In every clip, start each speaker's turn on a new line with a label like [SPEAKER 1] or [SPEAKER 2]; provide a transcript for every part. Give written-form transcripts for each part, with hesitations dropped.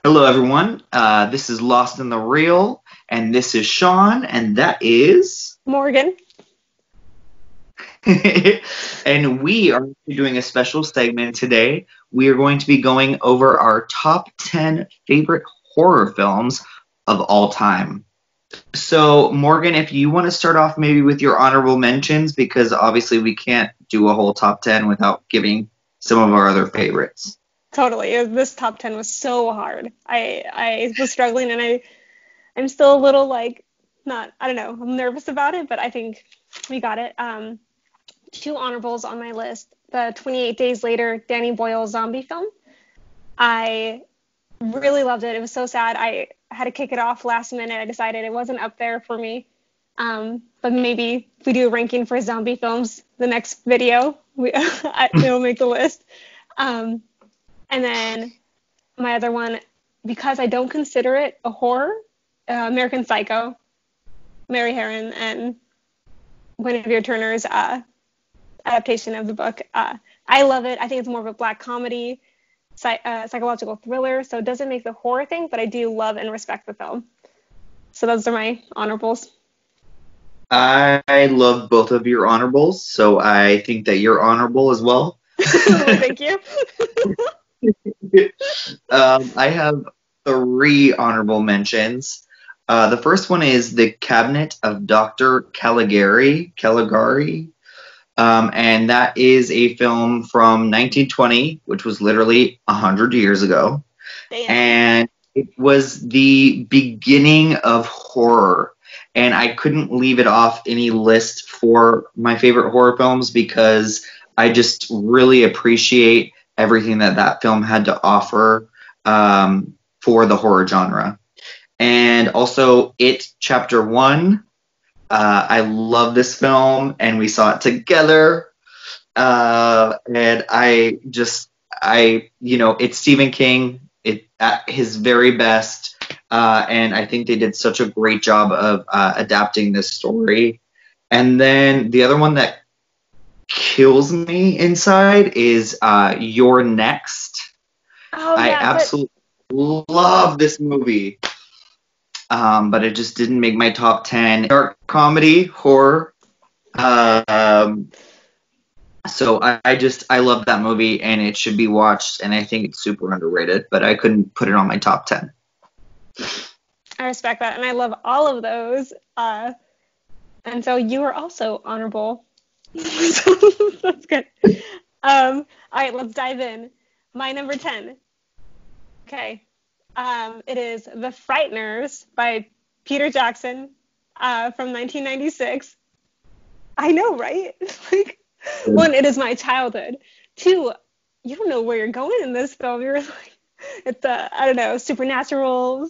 [SPEAKER 1] Hello, everyone. This is Lost in the Reel, and this is Sean, and that is.
[SPEAKER 2] Morgan.
[SPEAKER 1] And we are doing a special segment today. We are going to be going over our top 10 favorite horror films of all time. So, Morgan, if you want to start off maybe with your honorable mentions, because obviously we can't do a whole top 10 without giving some of our other favorites.
[SPEAKER 2] Totally. This top 10 was so hard. I was struggling and I'm still a little not, I don't know, I'm nervous about it, but I think we got it. Two honorables on my list. The 28 Days Later Danny Boyle zombie film. I really loved it. It was so sad. I had to kick it off last minute. I decided it wasn't up there for me. But maybe if we do a ranking for zombie films, the next video, it'll make the list. And then my other one, because I don't consider it a horror, American Psycho, Mary Harron and Guinevere Turner's adaptation of the book. I love it. I think it's more of a black comedy, psychological thriller, so it doesn't make the horror thing, but I do love and respect the film. So those are my honorables.
[SPEAKER 1] I love both of your honorables, so I think that you're honorable as well.
[SPEAKER 2] Well, thank you.
[SPEAKER 1] I have three honorable mentions. The first one is The Cabinet of Dr. Caligari, and that is a film from 1920, which was literally 100 years ago.
[SPEAKER 2] Damn.
[SPEAKER 1] And it was the beginning of horror. And I couldn't leave it off any list for my favorite horror films because I just really appreciate everything that film had to offer for the horror genre. And also, It Chapter 1. I love this film, and we saw it together. And it's Stephen King at his very best. And I think they did such a great job of adapting this story. And then the other one that kills me inside is You're Next.
[SPEAKER 2] Oh,
[SPEAKER 1] I
[SPEAKER 2] yeah,
[SPEAKER 1] absolutely love this movie. But it just didn't make my top 10. Dark comedy, horror. So I love that movie, and it should be watched, and I think it's super underrated, but I couldn't put it on my top 10.
[SPEAKER 2] I respect that, and I love all of those. And so you are also honorable. So that's good. All right, let's dive in. My number 10. Okay. It is The Frighteners by Peter Jackson from 1996. I know, right? One, it is my childhood. Two, you don't know where you're going in this film. You're like, it's I don't know, supernatural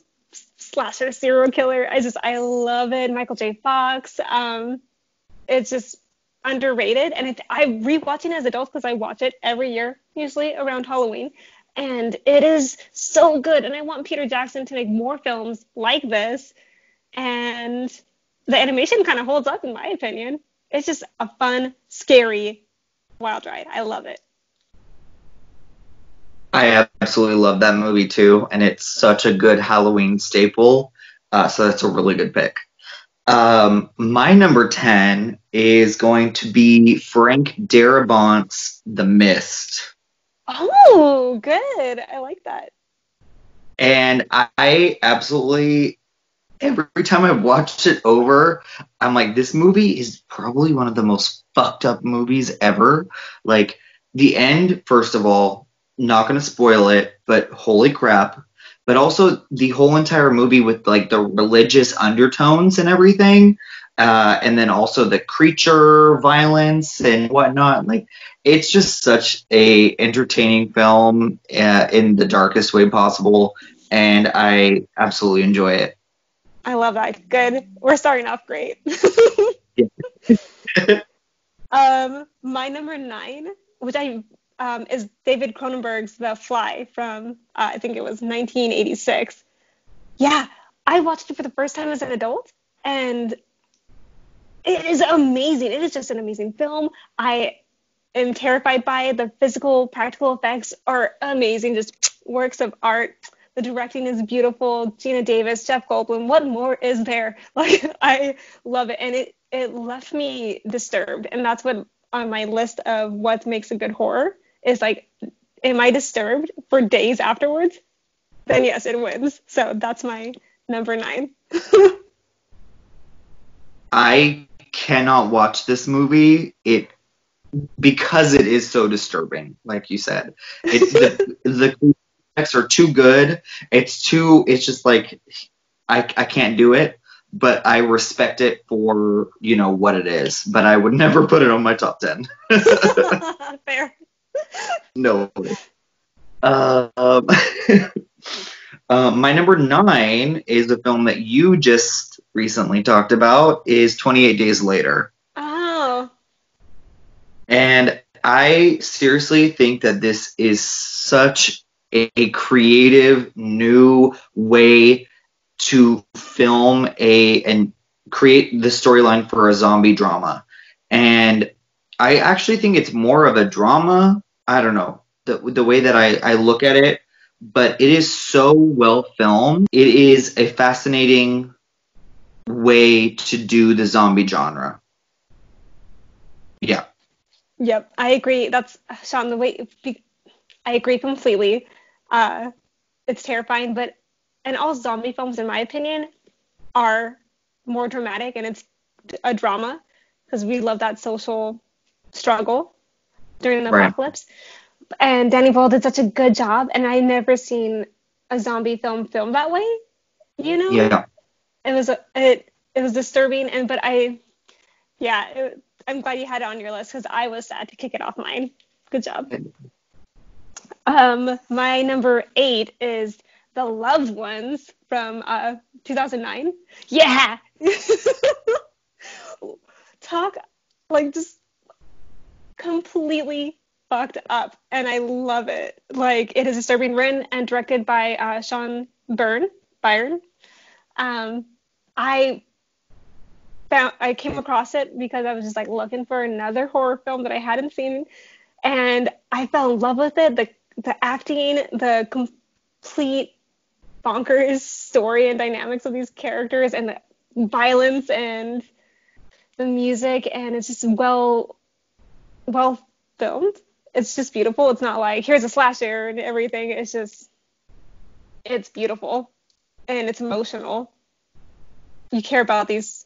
[SPEAKER 2] slasher serial killer. I love it. Michael J. Fox. It's just underrated, and I'm rewatching as adults because I watch it every year, usually around Halloween. And it is so good. And I want Peter Jackson to make more films like this. And the animation kind of holds up, in my opinion. It's just a fun, scary, wild ride. I love it.
[SPEAKER 1] I absolutely love that movie too, and it's such a good Halloween staple. So that's a really good pick. My number 10 is going to be Frank Darabont's The Mist.
[SPEAKER 2] Oh, good. I like that.
[SPEAKER 1] And I absolutely, every time I watched it over, I'm like, this movie is probably one of the most fucked up movies ever. Like, the end, first of all, not going to spoil it, but holy crap. But also the whole entire movie with, like, the religious undertones and everything. And then also the creature violence and whatnot. Like, it's just such a entertaining film in the darkest way possible, and I absolutely enjoy it.
[SPEAKER 2] I love that. Good. We're starting off great. My number 9, which is David Cronenberg's The Fly from I think it was 1986. Yeah, I watched it for the first time as an adult, and it is amazing. It is just an amazing film. I am terrified by it. The physical, practical effects are amazing. Just works of art. The directing is beautiful. Gina Davis, Jeff Goldblum. What more is there? Like, I love it. And it left me disturbed. And that's what on my list of what makes a good horror is like, am I disturbed for days afterwards? Then yes, it wins. So that's my number 9.
[SPEAKER 1] I cannot watch this movie. Because it is so disturbing, like you said. The effects are too good. It's just like I can't do it, but I respect it for, what it is. But I would never put it on my top 10.
[SPEAKER 2] Fair.
[SPEAKER 1] No. My number 9 is a film that you just recently talked about, is 28 Days Later.
[SPEAKER 2] Oh.
[SPEAKER 1] And I seriously think that this is such a creative new way to film and create the storyline for a zombie drama. And I actually think it's more of a drama. I don't know, the way that I look at it, but it is so well filmed. It is a fascinating way to do the zombie genre. Yeah.
[SPEAKER 2] Yep, I agree. That's Sean. I agree completely. It's terrifying, and all zombie films, in my opinion, are more dramatic, and it's a drama because we love that social struggle during the apocalypse. And Danny Boyle did such a good job, and I never seen a zombie film filmed that way.
[SPEAKER 1] Yeah.
[SPEAKER 2] It was disturbing, I'm glad you had it on your list because I was sad to kick it off mine. Good job. My number 8 is The Loved Ones from 2009. Yeah! Talk, like, just completely fucked up, and I love it. Like, it is disturbing, written and directed by Sean Byron. I came across it because I was just like looking for another horror film that I hadn't seen, and I fell in love with it. The acting, the complete bonkers story and dynamics of these characters, and the violence and the music, and it's just well filmed. It's just beautiful. It's not like here's a slasher and everything. It's beautiful and it's emotional. You care about these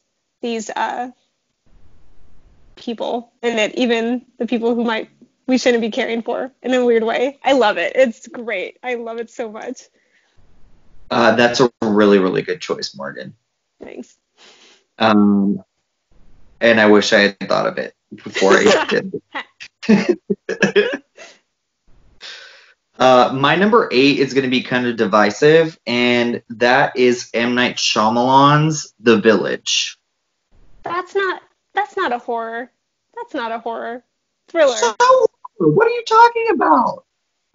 [SPEAKER 2] people, and that even the people who we shouldn't be caring for in a weird way. I love it. It's great. I love it so much.
[SPEAKER 1] That's a really, really good choice, Morgan.
[SPEAKER 2] Thanks.
[SPEAKER 1] And I wish I had thought of it before I did. My number 8 is going to be kind of divisive, and that is M. Night Shyamalan's The Village.
[SPEAKER 2] That's not a horror. That's not a horror. Thriller.
[SPEAKER 1] So, what are you talking about?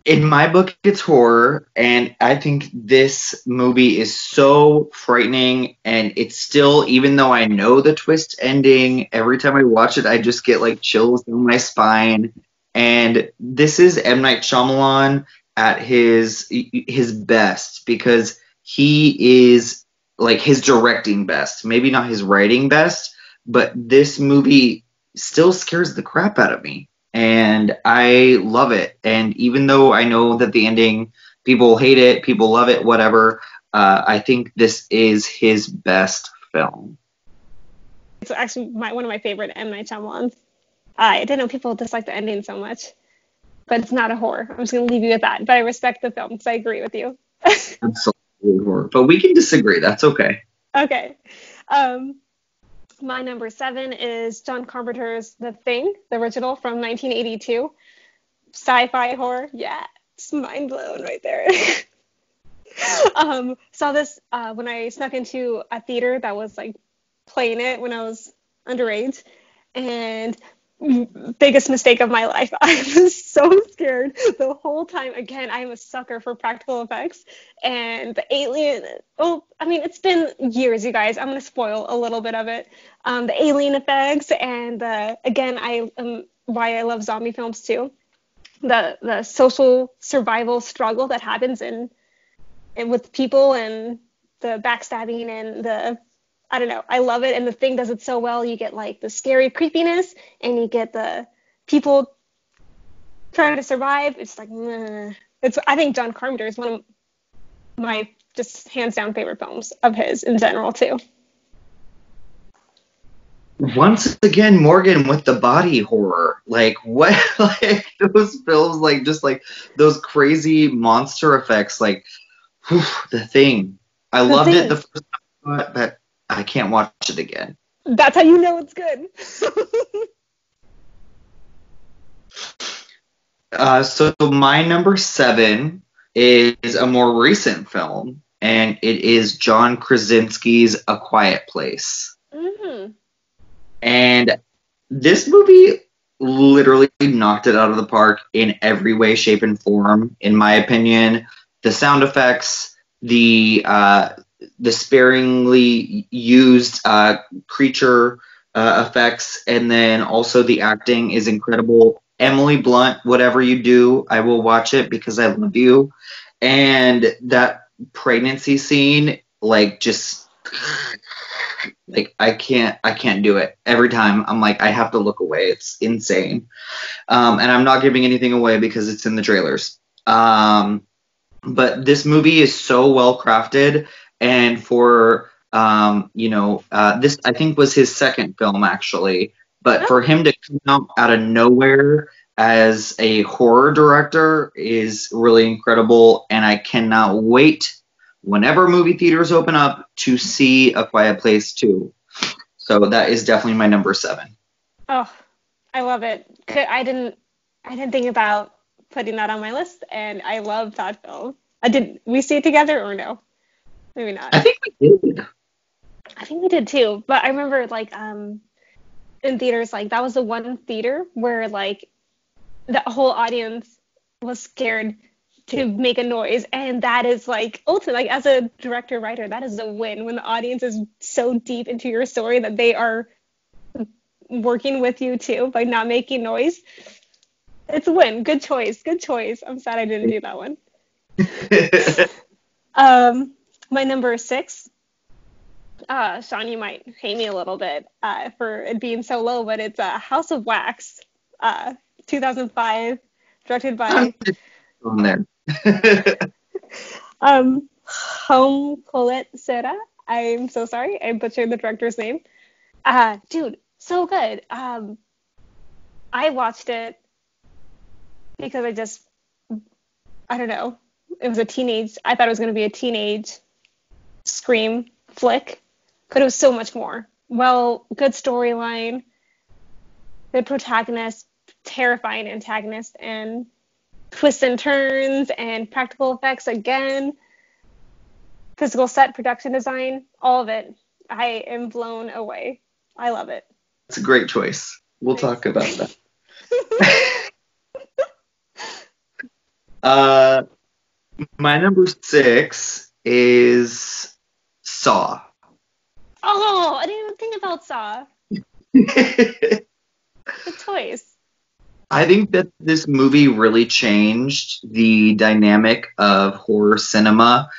[SPEAKER 1] In my book, it's horror, and I think this movie is so frightening, and it's still, even though I know the twist ending, every time I watch it, I just get like chills down my spine. And this is M. Night Shyamalan at his best, because he is like his directing best, maybe not his writing best, but this movie still scares the crap out of me. And I love it. And even though I know that the ending, people hate it, people love it, whatever, I think this is his best film.
[SPEAKER 2] It's actually one of my favorite M. Night Shyamalans. I didn't know people dislike the ending so much. But it's not a horror. I'm just going to leave you with that. But I respect the film because I agree with you.
[SPEAKER 1] Absolutely horror. But we can disagree. That's okay.
[SPEAKER 2] Okay. My number 7 is John Carpenter's The Thing, the original from 1982. Sci-fi horror. Yeah, it's mind blown right there. Saw this when I snuck into a theater that was like playing it when I was underage, and biggest mistake of my life. I was so scared the whole time. Again, I am a sucker for practical effects, and the alien. Oh, I mean, it's been years, you guys. I'm gonna spoil a little bit of it. The alien effects, and again, why I love zombie films too. The social survival struggle that happens in with people and the backstabbing and I don't know, I love it. And the Thing does it so well. You get like the scary creepiness and you get the people trying to survive. It's like, meh. I think John Carpenter is one of my just hands down favorite films of his in general too.
[SPEAKER 1] Once again, Morgan with the body horror. Like, what? Like, those films, like, just like those crazy monster effects. Like, whew, The Thing. I loved it the first time I saw it, but I can't watch it again.
[SPEAKER 2] That's how you know it's good.
[SPEAKER 1] So my number 7 is a more recent film, and it is John Krasinski's A Quiet Place.
[SPEAKER 2] Mm-hmm.
[SPEAKER 1] And this movie literally knocked it out of the park in every way, shape, and form, in my opinion. The sound effects, the sparingly used creature effects, and then also the acting is incredible. Emily Blunt, whatever you do, I will watch it because I love you. And that pregnancy scene, like, just... like, I can't do it. Every time I'm like, I have to look away. It's insane. And I'm not giving anything away because it's in the trailers. But this movie is so well crafted, and for this I think was his second film actually. But for him to come out of nowhere as a horror director is really incredible, and I cannot wait whenever movie theaters open up to see A Quiet Place 2. So that is definitely my number 7.
[SPEAKER 2] Oh, I love it. I didn't think about putting that on my list, and I love that film. Did we see it together or no? Maybe not.
[SPEAKER 1] I think we did.
[SPEAKER 2] I think we did too. But I remember like in theaters, like that was the one theater where like the whole audience was scared to make a noise, and that is like ultimately, like as a director writer, that is a win when the audience is so deep into your story that they are working with you too by not making noise. It's a win. Good choice. I'm sad I didn't do that one. My number 6, Sean, you might hate me a little bit for it being so low, but it's House of Wax, 2005, directed by
[SPEAKER 1] on there.
[SPEAKER 2] Home Colette Serra. I'm so sorry, I butchered the director's name. Dude, so good. I watched it because I don't know, it was I thought it was going to be a teenage Scream flick, but it was so much more. Well, good storyline, good protagonist, terrifying antagonist, and twists and turns and practical effects again, physical set, production design, all of it. I am blown away. I love it.
[SPEAKER 1] It's a great choice. We'll talk about that. My number 6 is Saw.
[SPEAKER 2] Oh, I didn't even think about Saw. Good choice.
[SPEAKER 1] I think that this movie really changed the dynamic of horror cinema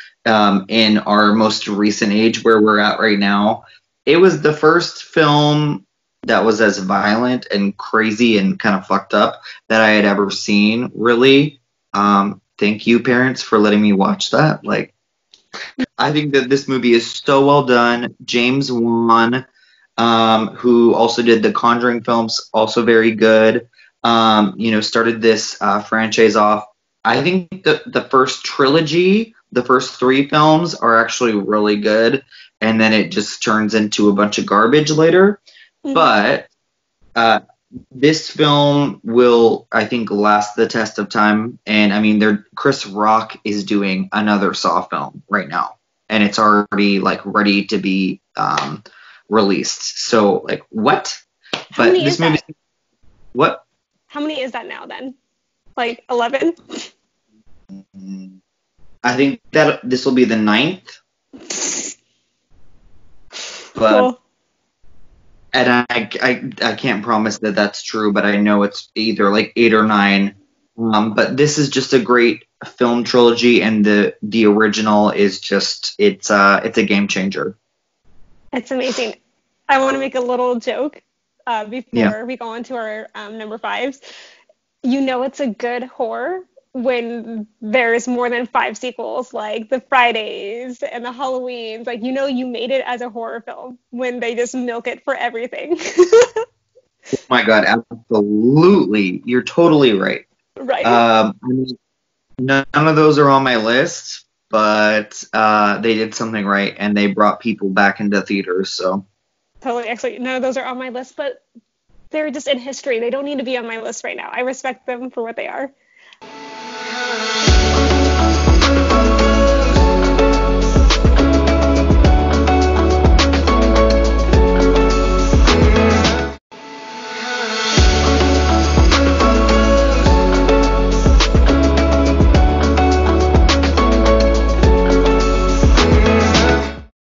[SPEAKER 1] in our most recent age where we're at right now. It was the first film that was as violent and crazy and kind of fucked up that I had ever seen, really. Thank you, parents, for letting me watch that. Like, I think that this movie is so well done. James Wan, who also did the Conjuring films, also very good. Started this franchise off. I think the first trilogy, the first 3 films are actually really good, and then it just turns into a bunch of garbage later. Mm-hmm. But this film will, I think, last the test of time. And I mean, Chris Rock is doing another Saw film right now, and it's already like ready to be released. So like, what?
[SPEAKER 2] But this movie,
[SPEAKER 1] what?
[SPEAKER 2] How many is that now then? Like 11?
[SPEAKER 1] I think that this will be the 9th. But cool. And I can't promise that that's true, but I know it's either like 8 or 9. But this is just a great film trilogy and the original is just it's a game changer.
[SPEAKER 2] It's amazing. I want to make a little joke
[SPEAKER 1] Yeah.
[SPEAKER 2] before we go on to our number fives. You know it's a good horror when there's more than 5 sequels, like the Fridays and the Halloweens. Like, you know you made it as a horror film when they just milk it for everything.
[SPEAKER 1] Oh my God, absolutely. You're totally right.
[SPEAKER 2] Right?
[SPEAKER 1] I mean, none of those are on my list, but they did something right and they brought people back into theaters. So
[SPEAKER 2] Totally. Actually, none of those are on my list, but they're just in history. They don't need to be on my list right now. I respect them for what they are.